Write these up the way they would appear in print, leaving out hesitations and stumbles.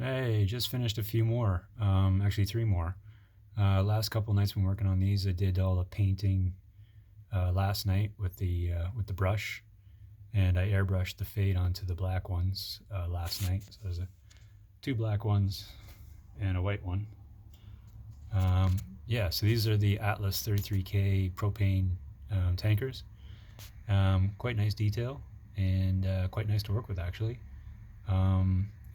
Hey, just finished a few more. Actually three more. Last couple nights been working on these. I did all the painting last night with the brush, and I airbrushed the fade onto the black ones last night. So there's two black ones and a white one. Yeah, so these are the Atlas 33K propane tankers. Quite nice detail and quite nice to work with actually.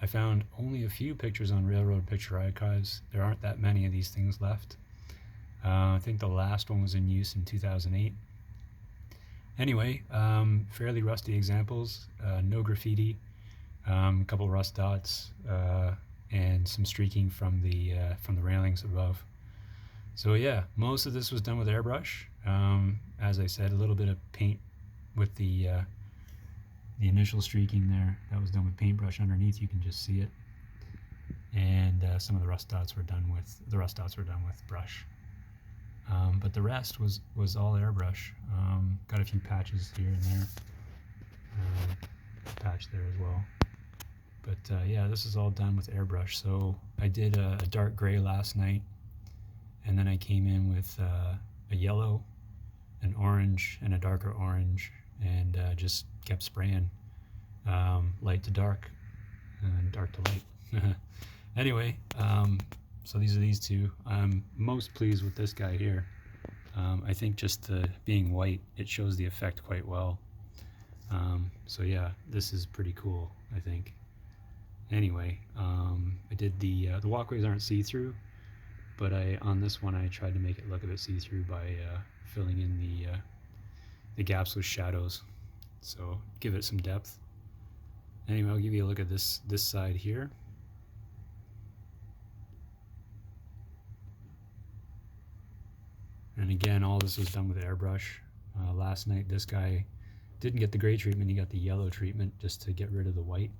I found only a few pictures on Railroad Picture Archives. There aren't that many of these things left. I think the last one was in use in 2008. Anyway, fairly rusty examples, no graffiti, a couple rust dots, and some streaking from the railings above. So yeah, most of this was done with airbrush. As I said, a little bit of paint with the initial streaking there. That was done with paintbrush underneath. You can just see it. And some of the rust dots were done with brush. But the rest was all airbrush. Got a few patches here and there. Patch there as well. But yeah, this is all done with airbrush. So I did a dark gray last night, and then I came in with a yellow, an orange, and a darker orange, and just kept spraying light to dark and dark to light. Anyway, so these are these two. I'm most pleased with this guy here. I think just being white, it shows the effect quite well. So yeah, this is pretty cool, I think. Anyway, I did the walkways aren't see-through, but on this one I tried to make it look a bit see-through by filling in the gaps with shadows, so give it some depth. Anyway, I'll give you a look at this side here. And again, all this was done with airbrush. Last night this guy didn't get the gray treatment, he got the yellow treatment just to get rid of the white.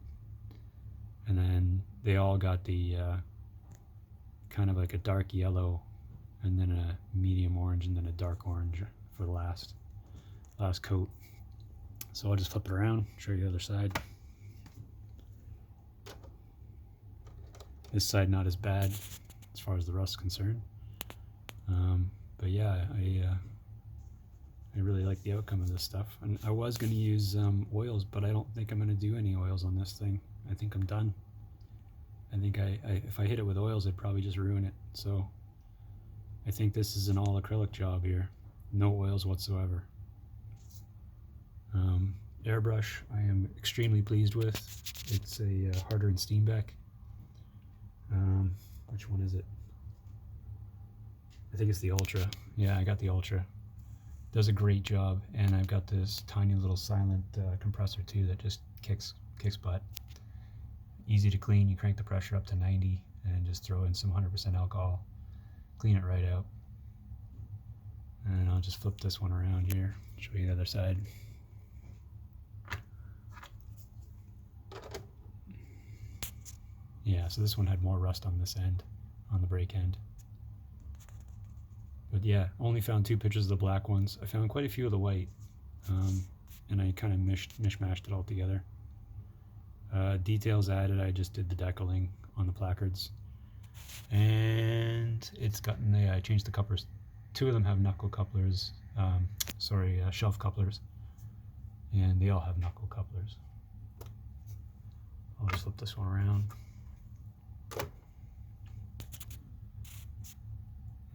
And then they all got the kind of like a dark yellow, and then a medium orange, and then a dark orange for the last coat. So I'll just flip it around, show you the other side. This side not as bad as far as the rust is concerned. But yeah, I really like the outcome of this stuff. And I was going to use oils, but I don't think I'm going to do any oils on this thing. I think I'm done. I think if I hit it with oils, I'd probably just ruin it. So I think this is an all acrylic job here. No oils whatsoever. Airbrush I am extremely pleased with. It's a Harder and Steenbeck. Which one is it? I think it's the Ultra. Yeah, I got the Ultra. Does a great job, and I've got this tiny little silent compressor too that just kicks butt. Easy to clean. You crank the pressure up to 90 and just throw in some 100% alcohol. Clean it right out. And I'll just flip this one around here, show you the other side. Yeah, so this one had more rust on this end, on the brake end. But yeah, only found two pictures of the black ones. I found quite a few of the white, and I kind of mishmashed it all together. Details added, I just did the decaling on the placards. And it's gotten, I changed the couplers. Two of them have knuckle couplers, shelf couplers. And they all have knuckle couplers. I'll just flip this one around.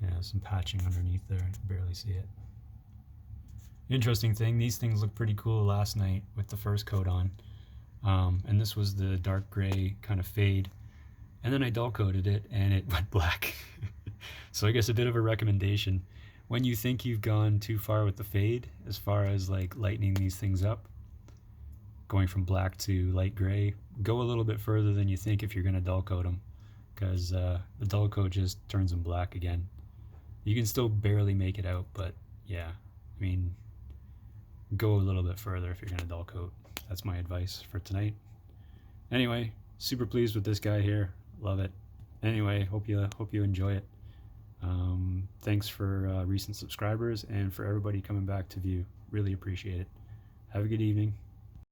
Yeah, some patching underneath there, you can barely see it. Interesting thing, these things look pretty cool last night with the first coat on. And this was the dark gray kind of fade. And then I dull coated it and it went black. So I guess a bit of a recommendation. When you think you've gone too far with the fade, as far as like lightening these things up, going from black to light gray, go a little bit further than you think if you're going to dull coat them. Because the dull coat just turns them black again. You can still barely make it out, but yeah, I mean, go a little bit further if you're going to dull coat. That's my advice for tonight. Anyway, super pleased with this guy here. Love it. Anyway, hope you enjoy it. Thanks for recent subscribers and for everybody coming back to view. Really appreciate it. Have a good evening.